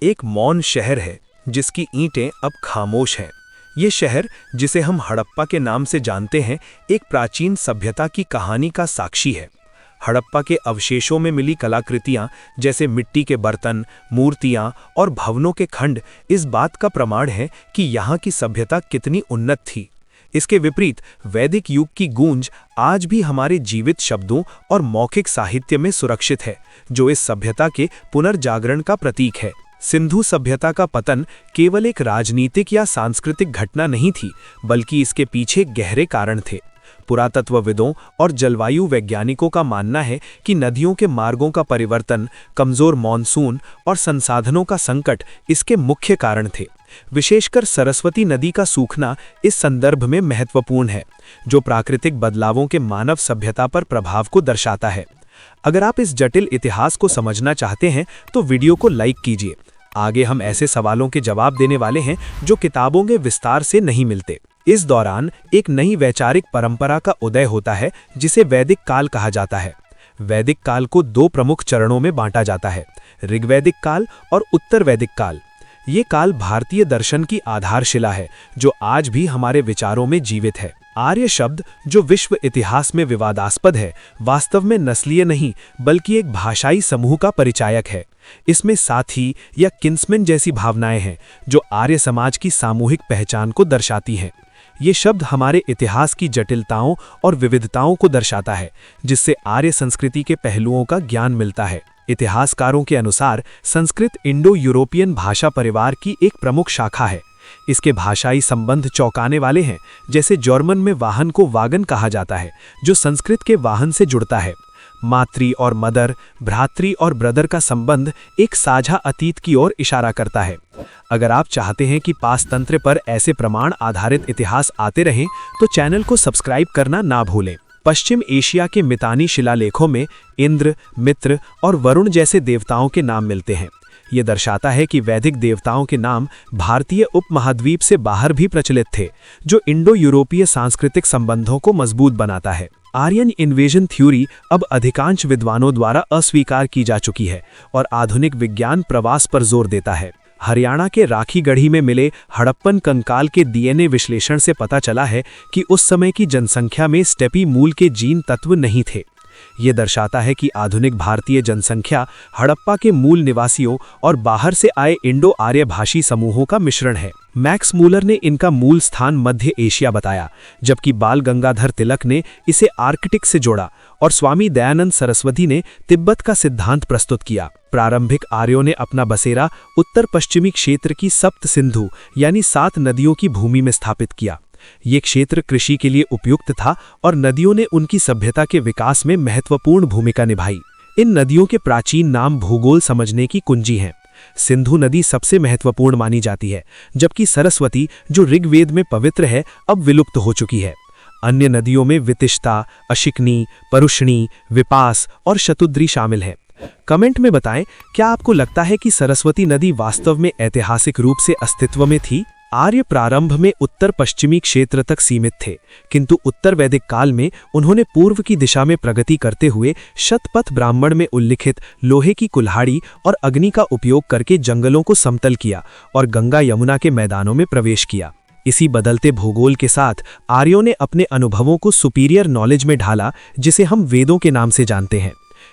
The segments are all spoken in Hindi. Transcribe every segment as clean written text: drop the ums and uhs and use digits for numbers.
एक मौन शहर है जिसकी ईंटें अब खामोश हैं। ये शहर, जिसे हम हड़प्पा के नाम से जानते हैं, एक प्राचीन सभ्यता की कहानी का साक्षी है। हड़प्पा के अवशेषों में मिली कलाकृतियां, जैसे मिट्टी के बर्तन, मूर्तियां और भवनों के खंड, इस बात का प्रमाण है कि यहाँ की सभ्यता कितनी उन्नत थी। इसके विपरीत वैदिक युग की गूंज आज भी हमारे जीवित शब्दों और मौखिक साहित्य में सुरक्षित है, जो इस सभ्यता के पुनर्जागरण का प्रतीक है। सिंधु सभ्यता का पतन केवल एक राजनीतिक या सांस्कृतिक घटना नहीं थी, बल्कि इसके पीछे गहरे कारण थे। पुरातत्वविदों और जलवायु वैज्ञानिकों का मानना है कि नदियों के मार्गों का परिवर्तन, कमजोर मॉनसून और संसाधनों का संकट इसके मुख्य कारण थे। विशेषकर सरस्वती नदी का सूखना इस संदर्भ में महत्वपूर्ण है, जो प्राकृतिक बदलावों के मानव सभ्यता पर प्रभाव को दर्शाता है। अगर आप इस जटिल इतिहास को समझना चाहते हैं तो वीडियो को लाइक कीजिए। आगे हम ऐसे सवालों के जवाब देने वाले हैं जो किताबों के विस्तार से नहीं मिलते। इस दौरान एक नई वैचारिक परंपरा का उदय होता है, जिसे वैदिक काल कहा जाता है। वैदिक काल को दो प्रमुख चरणों में बांटा जाता है, ऋग्वैदिक काल और उत्तर वैदिक काल। ये काल भारतीय दर्शन की आधारशिला है, जो आज भी हमारे विचारों में जीवित है। आर्य शब्द, जो विश्व इतिहास में विवादास्पद है, वास्तव में नस्लीय नहीं बल्कि एक भाषाई समूह का परिचायक है। इसमें साथी या किन्समैन जैसी भावनाएं हैं, जो आर्य समाज की सामूहिक पहचान को दर्शाती हैं। ये शब्द हमारे इतिहास की जटिलताओं और विविधताओं को दर्शाता है, जिससे आर्य संस्कृति के पहलुओं का ज्ञान मिलता है। इतिहासकारों के अनुसार संस्कृत इंडो यूरोपियन भाषा परिवार की एक प्रमुख शाखा है। इसके भाषाई संबंध चौंकाने वाले हैं, जैसे जर्मन में वाहन को वागन कहा जाता है, जो संस्कृत के वाहन से जुड़ता है। मातृ और मदर, भ्रातृ और ब्रदर का संबंध एक साझा अतीत की ओर इशारा करता है। अगर आप चाहते हैं कि पासतंत्र पर ऐसे प्रमाण आधारित इतिहास आते रहें, तो चैनल को सब्सक्राइब करना ना भूलें। पश्चिम एशिया के मितानी शिलालेखों में इंद्र, मित्र और वरुण जैसे देवताओं के नाम मिलते हैं। ये दर्शाता है कि वैदिक देवताओं के नाम भारतीय उपमहाद्वीप से बाहर भी प्रचलित थे, जो इंडो यूरोपीय सांस्कृतिक संबंधों को मजबूत बनाता है। आर्यन इन्वेजन थ्योरी अब अधिकांश विद्वानों द्वारा अस्वीकार की जा चुकी है और आधुनिक विज्ञान प्रवास पर जोर देता है। हरियाणा के राखीगढ़ी में मिले हड़प्पन कंकाल के डीएनए विश्लेषण से पता चला है कि उस समय की जनसंख्या में स्टेपी मूल के जीन तत्व नहीं थे। ये दर्शाता है कि आधुनिक भारतीय जनसंख्या हड़प्पा के मूल निवासियों और बाहर से आए इंडो आर्य भाषी समूहों का मिश्रण है। मैक्स मूलर ने इनका मूल स्थान मध्य एशिया बताया, जबकि बाल गंगाधर तिलक ने इसे आर्कटिक से जोड़ा और स्वामी दयानंद सरस्वती ने तिब्बत का सिद्धांत प्रस्तुत किया। प्रारंभिक आर्यों ने अपना बसेरा उत्तर पश्चिमी क्षेत्र की सप्त सिंधु यानी 7 नदियों की भूमि में स्थापित किया। ये क्षेत्र कृषि के लिए उपयुक्त था और नदियों ने उनकी सभ्यता के विकास में महत्वपूर्ण भूमिका निभाई। इन नदियों के प्राचीन नाम भूगोल समझने की कुंजी हैं। सिंधु नदी सबसे महत्वपूर्ण मानी जाती है, जबकि सरस्वती, जो ऋग्वेद में पवित्र है, अब विलुप्त हो चुकी है। अन्य नदियों में वितिष्टा, अशिकनी, परुष्णी, विपास और शतुद्री शामिल हैं। कमेंट में बताएं, क्या आपको लगता है कि सरस्वती नदी वास्तव में ऐतिहासिक रूप से अस्तित्व में थी? आर्य प्रारंभ में उत्तर पश्चिमी क्षेत्र तक सीमित थे, किंतु उत्तर वैदिक काल में उन्होंने पूर्व की दिशा में प्रगति करते हुए शतपथ ब्राह्मण में उल्लिखित लोहे की कुल्हाड़ी और अग्नि का उपयोग करके जंगलों को समतल किया और गंगा यमुना के मैदानों में प्रवेश किया। इसी बदलते भूगोल के साथ आर्यों ने अपने अनुभवों को सुपीरियर नॉलेज में ढाला, जिसे हम वेदों के नाम से जानते हैं।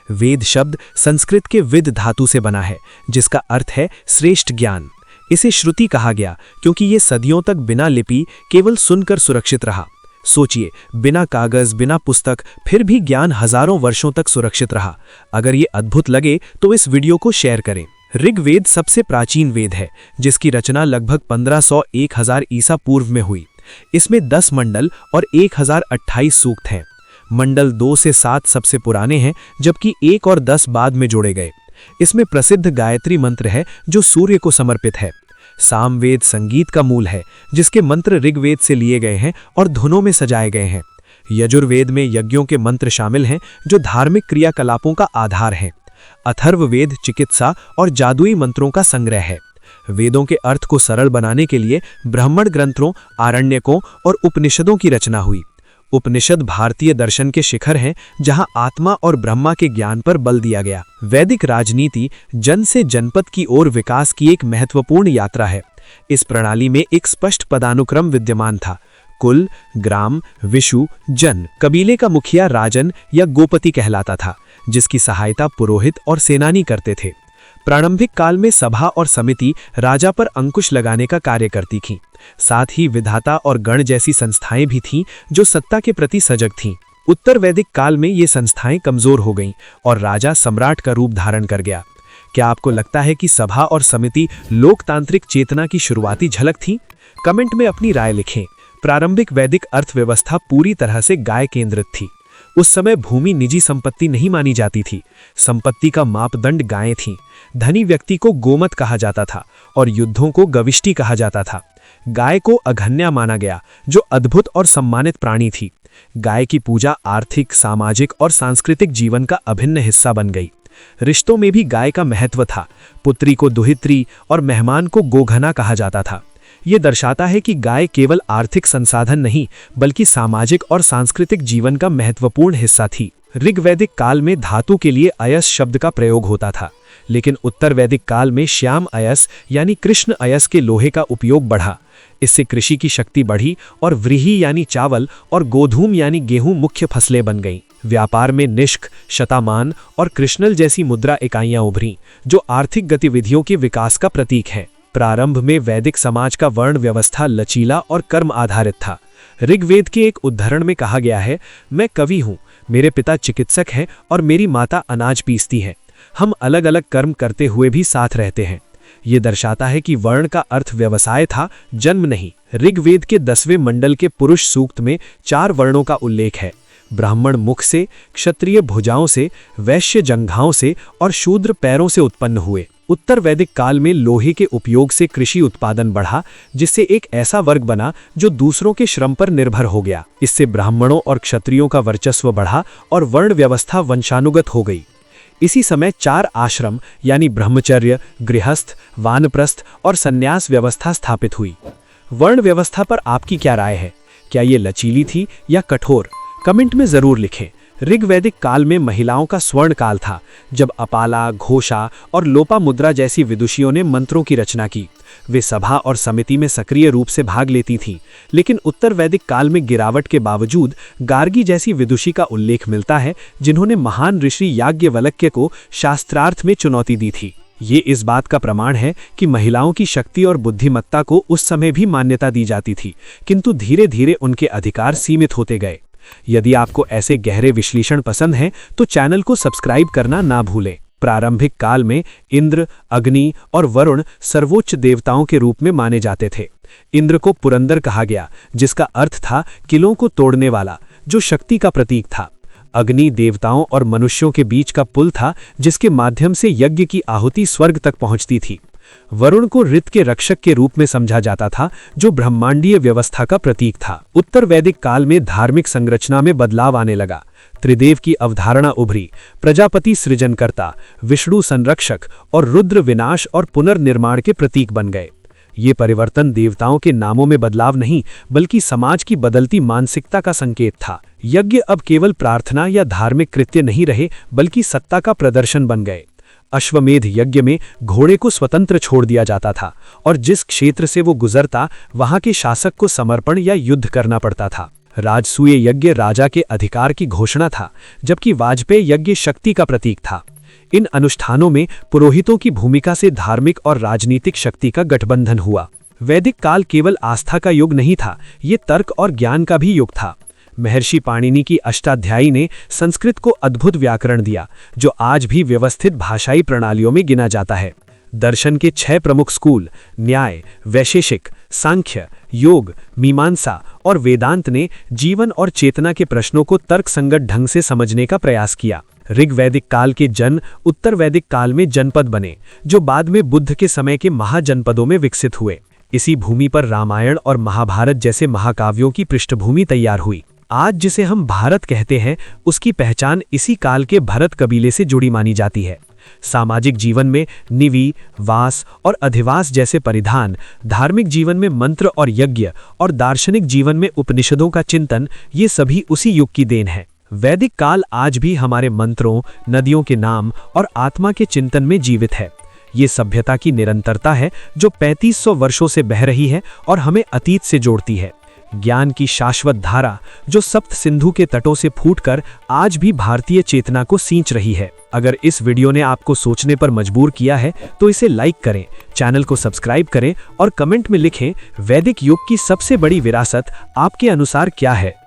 वेद शब्द संस्कृत के विद धातु से बना है, जिसका अर्थ है श्रेष्ठ ज्ञान। इसे श्रुति कहा गया क्योंकि ये सदियों तक बिना लिपि केवल सुनकर सुरक्षित रहा। सोचिए, बिना कागज, बिना पुस्तक, फिर भी ज्ञान हजारों वर्षों तक सुरक्षित रहा। अगर ये अद्भुत लगे तो इस वीडियो को शेयर करें। ऋग्वेद सबसे प्राचीन वेद है, जिसकी रचना लगभग 1500-1000 ईसा पूर्व में हुई। इसमें 10 मंडल और 1028 सूक्त हैं। मंडल 2 से 7 सबसे पुराने हैं, जबकि 1 और 10 बाद में जोड़े गए। इसमें प्रसिद्ध गायत्री मंत्र है, जो सूर्य को समर्पित है। सामवेद संगीत का मूल है, जिसके मंत्र ऋग्वेद से लिए गए हैं और धुनों में सजाए गए हैं। यजुर्वेद में यज्ञों के मंत्र शामिल हैं, जो धार्मिक क्रियाकलापों का आधार हैं। अथर्ववेद चिकित्सा और जादुई मंत्रों का संग्रह है। वेदों के अर्थ को सरल बनाने के लिए ब्राह्मण ग्रंथों, आरण्यकों और उपनिषदों की रचना हुई। उपनिषद भारतीय दर्शन के शिखर हैं, जहां आत्मा और ब्रह्मा के ज्ञान पर बल दिया गया। वैदिक राजनीति जन से जनपद की ओर विकास की एक महत्वपूर्ण यात्रा है। इस प्रणाली में एक स्पष्ट पदानुक्रम विद्यमान था। कुल, ग्राम, विशु, जन। कबीले का मुखिया राजन या गोपति कहलाता था, जिसकी सहायता पुरोहित और सेनानी करते थे। प्रारंभिक काल में सभा और समिति राजा पर अंकुश लगाने का कार्य करती थीं। साथ ही विधाता और गण जैसी संस्थाएं भी थीं, जो सत्ता के प्रति सजग थीं। उत्तर वैदिक काल में ये संस्थाएं कमजोर हो गईं और राजा सम्राट का रूप धारण कर गया। क्या आपको लगता है कि सभा और समिति लोकतांत्रिक चेतना की शुरुआती झलक थी? कमेंट में अपनी राय लिखें। प्रारंभिक वैदिक अर्थव्यवस्था पूरी तरह से गाय केंद्रित थी। उस समय भूमि निजी संपत्ति नहीं मानी जाती थी। संपत्ति का मापदंड गायें थीं। धनी व्यक्ति को गोमत कहा जाता था और युद्धों को गविष्टि कहा जाता था। गाय को अघन्या माना गया, जो अद्भुत और सम्मानित प्राणी थी। गाय की पूजा आर्थिक, सामाजिक और सांस्कृतिक जीवन का अभिन्न हिस्सा बन गई। रिश्तों में भी गाय का महत्व था। पुत्री को दुहित्री और मेहमान को गोघना कहा जाता था। ये दर्शाता है कि गाय केवल आर्थिक संसाधन नहीं, बल्कि सामाजिक और सांस्कृतिक जीवन का महत्वपूर्ण हिस्सा थी। ऋग्वैदिक काल में धातु के लिए अयस शब्द का प्रयोग होता था, लेकिन उत्तर वैदिक काल में श्याम अयस यानी कृष्ण अयस के लोहे का उपयोग बढ़ा। इससे कृषि की शक्ति बढ़ी और व्रीहि यानी चावल और गोधूम यानी गेहूं मुख्य फसलें बन गईं। व्यापार में निष्क, शतामान और कृष्णल जैसी मुद्रा इकाइयां उभरीं, जो आर्थिक गतिविधियों के विकास का प्रतीक हैं। प्रारंभ में वैदिक समाज का वर्ण व्यवस्था लचीला और कर्म आधारित था। ऋग्वेद के एक उद्धरण में कहा गया है, मैं कवि हूँ, मेरे पिता चिकित्सक हैं और मेरी माता अनाज पीसती है। हम अलग अलग कर्म करते हुए भी साथ रहते हैं। ये दर्शाता है कि वर्ण का अर्थ व्यवसाय था, जन्म नहीं। ऋग्वेद के 10वें मंडल के पुरुष सूक्त में 4 वर्णों का उल्लेख है। ब्राह्मण मुख से, क्षत्रिय भुजाओं से, वैश्य जंघाओं से और शूद्र पैरों से उत्पन्न हुए। उत्तर वैदिक काल में लोहे के उपयोग से कृषि उत्पादन बढ़ा, जिससे एक ऐसा वर्ग बना जो दूसरों के श्रम पर निर्भर हो गया। इससे ब्राह्मणों और क्षत्रियों का वर्चस्व बढ़ा और वर्ण व्यवस्था वंशानुगत हो गई। इसी समय 4 आश्रम यानी ब्रह्मचर्य, गृहस्थ, वानप्रस्थ और संन्यास व्यवस्था स्थापित हुई। वर्ण व्यवस्था पर आपकी क्या राय है? क्या ये लचीली थी या कठोर? कमेंट में जरूर लिखें। ऋग्वैदिक काल में महिलाओं का स्वर्ण काल था, जब अपाला, घोषा और लोपामुद्रा जैसी विदुषियों ने मंत्रों की रचना की। वे सभा और समिति में सक्रिय रूप से भाग लेती थीं। लेकिन उत्तर वैदिक काल में गिरावट के बावजूद गार्गी जैसी विदुषी का उल्लेख मिलता है, जिन्होंने महान ऋषि याज्ञवल्क्य को शास्त्रार्थ में चुनौती दी थी। ये इस बात का प्रमाण है कि महिलाओं की शक्ति और बुद्धिमत्ता को उस समय भी मान्यता दी जाती थी, किंतु धीरे धीरे उनके अधिकार सीमित होते गए। यदि आपको ऐसे गहरे विश्लेषण पसंद हैं, तो चैनल को सब्सक्राइब करना ना भूलें। प्रारंभिक काल में इंद्र, अग्नि और वरुण सर्वोच्च देवताओं के रूप में माने जाते थे। इंद्र को पुरंदर कहा गया, जिसका अर्थ था किलों को तोड़ने वाला, जो शक्ति का प्रतीक था। अग्नि देवताओं और मनुष्यों के बीच का पुल था, जिसके माध्यम से यज्ञ की आहुति स्वर्ग तक पहुंचती थी। वरुण को ऋत के रक्षक के रूप में समझा जाता था, जो ब्रह्मांडीय व्यवस्था का प्रतीक था। उत्तर वैदिक काल में धार्मिक संरचना में बदलाव आने लगा। त्रिदेव की अवधारणा उभरी। प्रजापति सृजनकर्ता, विष्णु संरक्षक और रुद्र विनाश और पुनर्निर्माण के प्रतीक बन गए। ये परिवर्तन देवताओं के नामों में बदलाव नहीं, बल्कि समाज की बदलती मानसिकता का संकेत था। यज्ञ अब केवल प्रार्थना या धार्मिक कृत्य नहीं रहे, बल्कि सत्ता का प्रदर्शन बन गए। अश्वमेध यज्ञ में घोड़े को स्वतंत्र छोड़ दिया जाता था और जिस क्षेत्र से वो गुजरता, वहां के शासक को समर्पण या युद्ध करना पड़ता था। राजसूय यज्ञ राजा के अधिकार की घोषणा था, जबकि वाजपेय यज्ञ शक्ति का प्रतीक था। इन अनुष्ठानों में पुरोहितों की भूमिका से धार्मिक और राजनीतिक शक्ति का गठबंधन हुआ। वैदिक काल केवल आस्था का युग नहीं था, ये तर्क और ज्ञान का भी युग था। महर्षि पाणिनि की अष्टाध्यायी ने संस्कृत को अद्भुत व्याकरण दिया, जो आज भी व्यवस्थित भाषाई प्रणालियों में गिना जाता है। दर्शन के 6 प्रमुख स्कूल न्याय, वैशेषिक, सांख्य, योग, मीमांसा और वेदांत ने जीवन और चेतना के प्रश्नों को तर्कसंगत ढंग से समझने का प्रयास किया। ऋग्वैदिक काल के जन उत्तर वैदिक काल में जनपद बने, जो बाद में बुद्ध के समय के महाजनपदों में विकसित हुए। इसी भूमि पर रामायण और महाभारत जैसे महाकाव्यों की पृष्ठभूमि तैयार हुई। आज जिसे हम भारत कहते हैं, उसकी पहचान इसी काल के भरत कबीले से जुड़ी मानी जाती है। सामाजिक जीवन में निवि, वास और अधिवास जैसे परिधान, धार्मिक जीवन में मंत्र और यज्ञ और दार्शनिक जीवन में उपनिषदों का चिंतन, ये सभी उसी युग की देन है। वैदिक काल आज भी हमारे मंत्रों, नदियों के नाम और आत्मा के चिंतन में जीवित है। ये सभ्यता की निरंतरता है जो 3500 वर्षों से बह रही है और हमें अतीत से जोड़ती है। ज्ञान की शाश्वत धारा जो सप्त सिंधु के तटों से फूटकर आज भी भारतीय चेतना को सींच रही है। अगर इस वीडियो ने आपको सोचने पर मजबूर किया है तो इसे लाइक करें, चैनल को सब्सक्राइब करें और कमेंट में लिखें वैदिक युग की सबसे बड़ी विरासत आपके अनुसार क्या है।